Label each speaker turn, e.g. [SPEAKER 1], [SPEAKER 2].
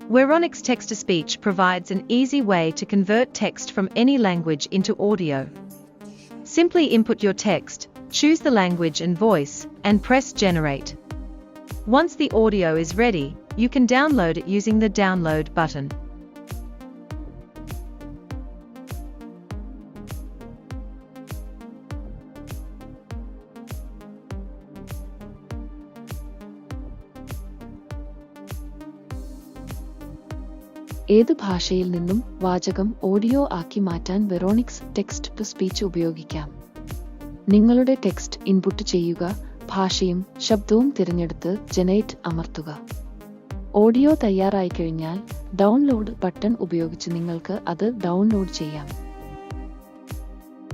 [SPEAKER 1] Veronix Text-to-Speech provides an easy way to convert text from any language into audio. Simply input your text, choose the language and voice, and press Generate. Once the audio is ready, you can download it using the Download button.
[SPEAKER 2] ഏത് ഭാഷയിൽ നിന്നും വാചകം audio ആക്കി മാറ്റാൻ വെറോണിക്സ് text to speech ഉപയോഗിക്കാം. നിങ്ങളുടെ text input ചെയ്യുക, ഭാഷയും ശബ്ദവും തിരഞ്ഞെടുത്ത് ജനറേറ്റ് അമർത്തുക. ഓഡിയോ തയ്യാറായിക്കഴിഞ്ഞാൽ ഡൗൺലോഡ് ബട്ടൺ ഉപയോഗിച്ച് നിങ്ങൾക്ക് അത് ഡൗൺലോഡ് ചെയ്യാം.